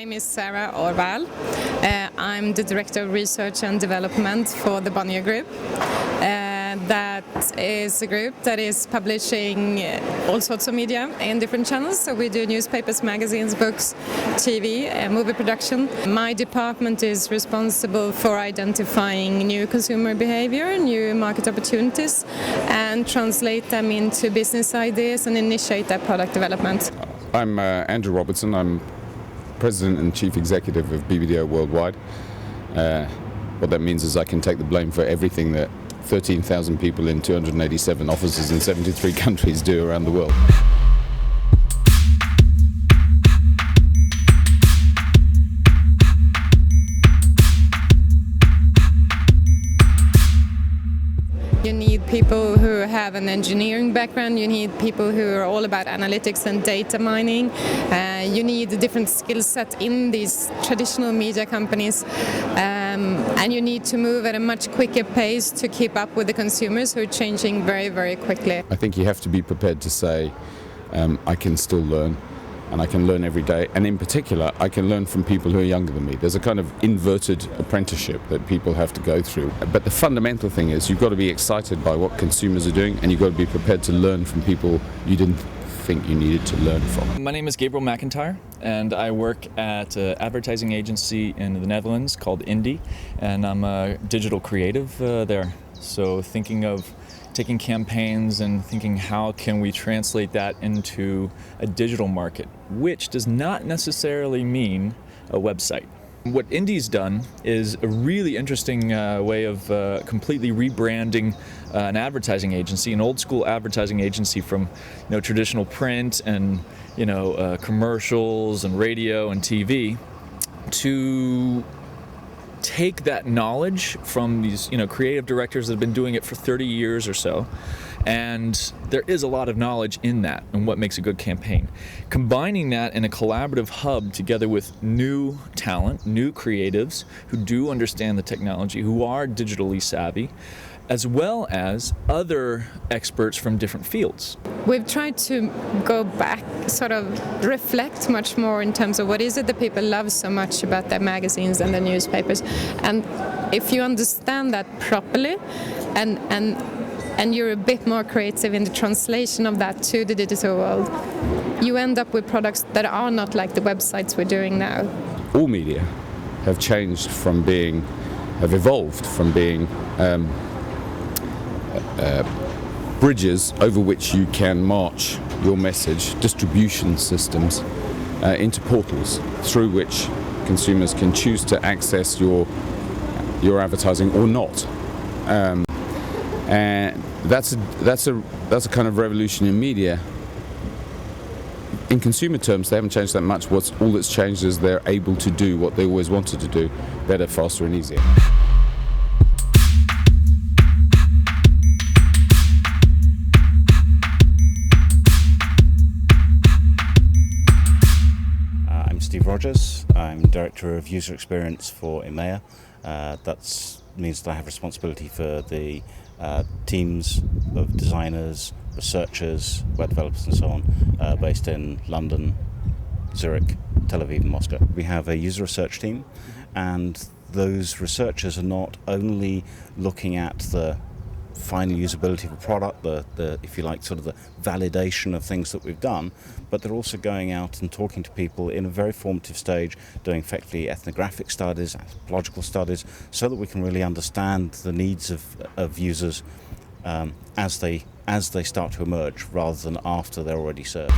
name is Sara Öhrvall. I'm the Director of Research and Development for the Bonnier Group. That is a group that is publishing all sorts of media in different channels. So we do newspapers, magazines, books, TV, movie production. My department is responsible for identifying new consumer behavior, new market opportunities, and translate them into business ideas and initiate their product development. I'm Andrew Robertson. I'm President and Chief Executive of BBDO Worldwide. What that means is I can take the blame for everything that 13,000 people in 287 offices in 73 countries do around the world. You need people who have an engineering background, you need people who are all about analytics and data mining, you need a different skill set in these traditional media companies, and you need to move at a much quicker pace to keep up with the consumers who are changing very, very quickly. I think you have to be prepared to say, I can still learn. And I can learn every day, and in particular I can learn from people who are younger than me. There's a kind of inverted apprenticeship that people have to go through, but the fundamental thing is you've got to be excited by what consumers are doing, and you've got to be prepared to learn from people you didn't think you needed to learn from. My name is Gabe McIntyre, and I work at an advertising agency in the Netherlands called Indie, and I'm a digital creative there. So thinking of taking campaigns and thinking how can we translate that into a digital market, which does not necessarily mean a website. What Indie's done is a really interesting way of completely rebranding an advertising agency, an old school advertising agency from traditional print and commercials and radio and TV, to take that knowledge from these creative directors that have been doing it for 30 years or so, and there is a lot of knowledge in that and what makes a good campaign. Combining that in a collaborative hub together with new talent, new creatives who do understand the technology, who are digitally savvy, as well as other experts from different fields. We've tried to go back, sort of reflect much more in terms of what is it that people love so much about their magazines and their newspapers. And if you understand that properly and you're a bit more creative in the translation of that to the digital world, you end up with products that are not like the websites we're doing now. All media have evolved from being bridges over which you can march your message, distribution systems, into portals through which consumers can choose to access your advertising or not. And that's a kind of revolution in media. In consumer terms, they haven't changed that much. All that's changed is they're able to do what they always wanted to do, better, faster, and easier. Rogers. I'm Director of User Experience for EMEA. That means that I have responsibility for the teams of designers, researchers, web developers and so on, based in London, Zurich, Tel Aviv and Moscow. We have a user research team, and those researchers are not only looking at the final usability of a product, the if you like, sort of the validation of things that we've done, but they're also going out and talking to people in a very formative stage, doing effectively ethnographic studies, anthropological studies, so that we can really understand the needs of users as they start to emerge, rather than after they're already served.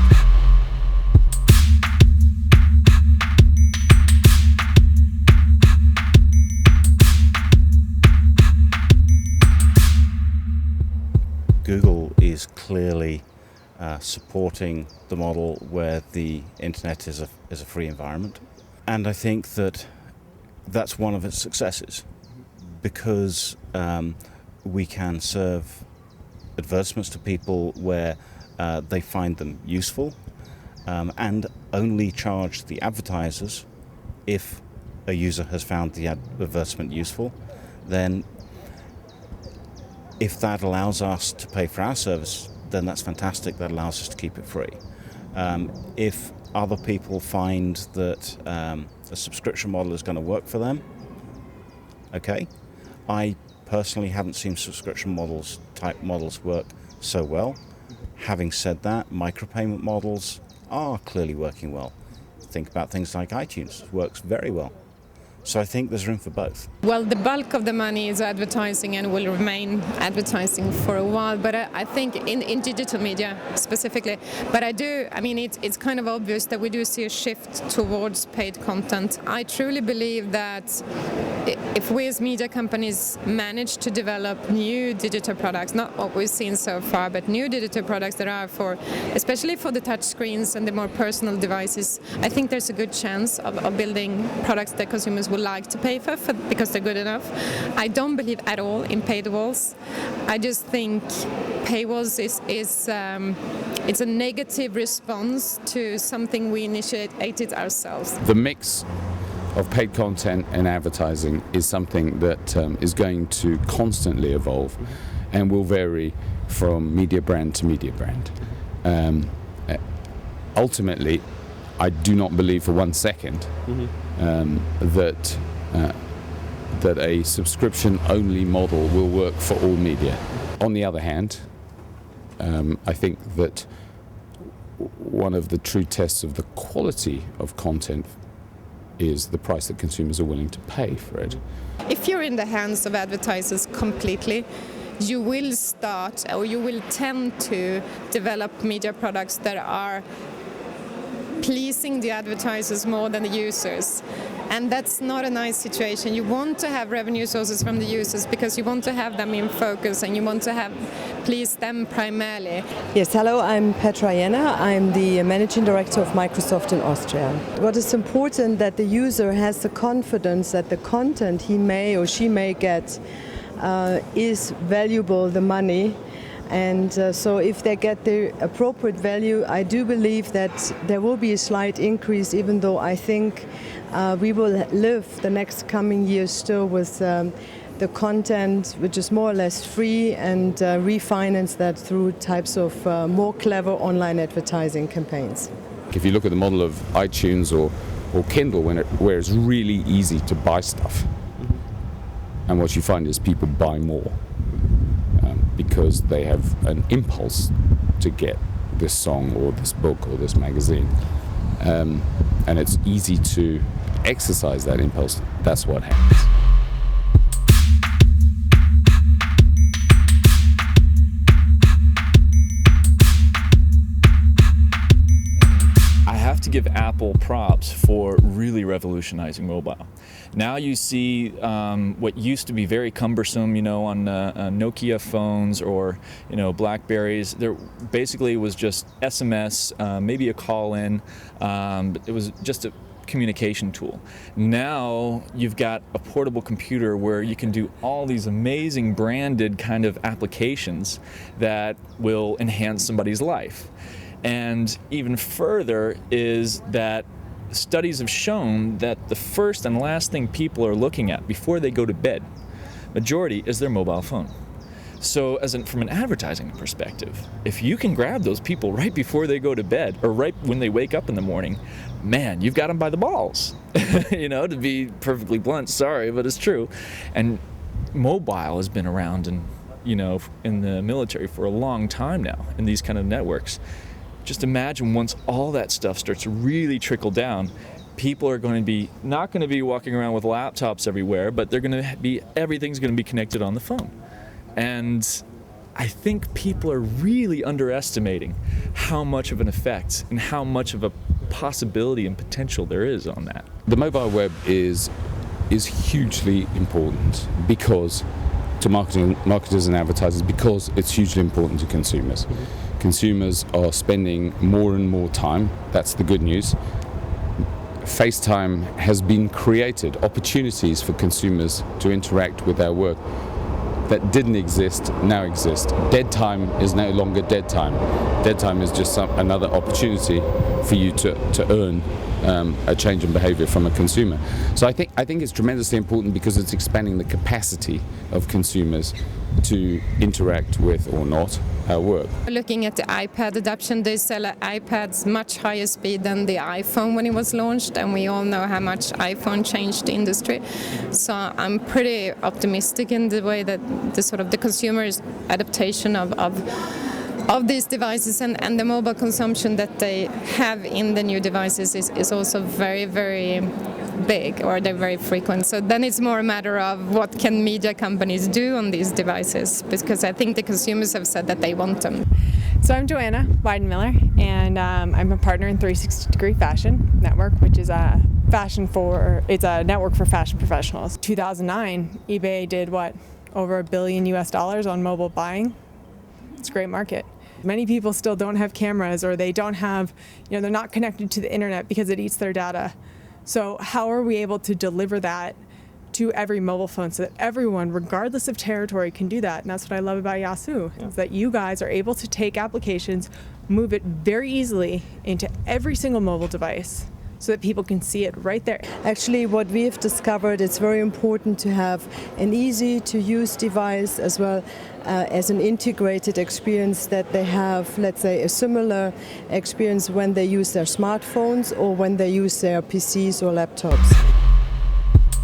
Google is clearly supporting the model where the internet is a free environment, and I think that that's one of its successes, because we can serve advertisements to people where they find them useful, and only charge the advertisers if a user has found the advertisement useful. Then if that allows us to pay for our service, then that's fantastic. That allows us to keep it free. If Other people find that a subscription model is going to work for them. Okay. I personally haven't seen subscription type models work so well. Having said that, micropayment models are clearly working well. Think about things like iTunes, works very well. So I think there's room for both. Well, the bulk of the money is advertising and will remain advertising for a while, but I think in digital media specifically. But it's kind of obvious that we do see a shift towards paid content. I truly believe that if we as media companies manage to develop new digital products, not what we've seen so far, but new digital products that are especially for the touch screens and the more personal devices, I think there's a good chance of building products that consumers would like to pay for because they're good enough. I don't believe at all in paywalls. I just think paywalls it's a negative response to something we initiated ourselves. The mix of paid content and advertising is something that is going to constantly evolve and will vary from media brand to media brand. Ultimately, I do not believe for 1 second that a subscription-only model will work for all media. On the other hand, I think that one of the true tests of the quality of content is the price that consumers are willing to pay for it. If you're in the hands of advertisers completely, you will tend to develop media products that are pleasing the advertisers more than the users. And that's not a nice situation. You want to have revenue sources from the users because you want to have them in focus and you want to please them primarily. Yes, hello, I'm Petra Jenner. I'm the Managing Director of Microsoft in Austria. What is important that the user has the confidence that the content he may or she may get is valuable, the money. And so if they get the appropriate value, I do believe that there will be a slight increase, even though I think we will live the next coming years still with the content which is more or less free and refinance that through types of more clever online advertising campaigns. If you look at the model of iTunes or Kindle, where it's really easy to buy stuff, and what you find is people buy more. Because they have an impulse to get this song or this book or this magazine. And it's easy to exercise that impulse. That's what happens. I have to give Apple props for really revolutionizing mobile. Now you see what used to be very cumbersome, on Nokia phones or, Blackberries. There basically was just SMS, maybe a call-in. It was just a communication tool. Now you've got a portable computer where you can do all these amazing branded kind of applications that will enhance somebody's life. And even further is that studies have shown that the first and last thing people are looking at before they go to bed, majority, is their mobile phone. So from an advertising perspective, if you can grab those people right before they go to bed or right when they wake up in the morning, man, you've got them by the balls, to be perfectly blunt, sorry, but it's true. And mobile has been around in the military for a long time now in these kind of networks. Just imagine once all that stuff starts to really trickle down, people are going to be not going to be walking around with laptops everywhere, but everything's going to be connected on the phone. And I think people are really underestimating how much of an effect and how much of a possibility and potential there is on that. The mobile web is hugely important because to marketers and advertisers, because it's hugely important to consumers. Consumers are spending more and more time. That's the good news. FaceTime has been created, opportunities for consumers to interact with their work that didn't exist now exist. Dead time is no longer dead time. Dead time is just another opportunity for you to earn a change in behavior from a consumer. So I think it's tremendously important because it's expanding the capacity of consumers to interact with or not our work. Looking at the iPad adoption, they sell iPads much higher speed than the iPhone when it was launched, and we all know how much iPhone changed the industry. So I'm pretty optimistic in the way that the consumer's adaptation of these devices and the mobile consumption that they have in the new devices is also very, very big, or they're very frequent. So then it's more a matter of what can media companies do on these devices, because I think the consumers have said that they want them. So I'm Joanna Weidenmiller, and I'm a partner in 360 Degree Fashion Network, which is it's a network for fashion professionals. 2009, eBay did over $1 billion on mobile buying. It's a great market. Many people still don't have cameras, or they don't have, they're not connected to the internet because it eats their data. So how are we able to deliver that to every mobile phone so that everyone, regardless of territory, can do that? And that's what I love about Yasu, is that you guys are able to take applications, move it very easily into every single mobile device, so that people can see it right there. Actually, what we have discovered, it's very important to have an easy-to-use device as well as an integrated experience, that they have, let's say, a similar experience when they use their smartphones or when they use their PCs or laptops.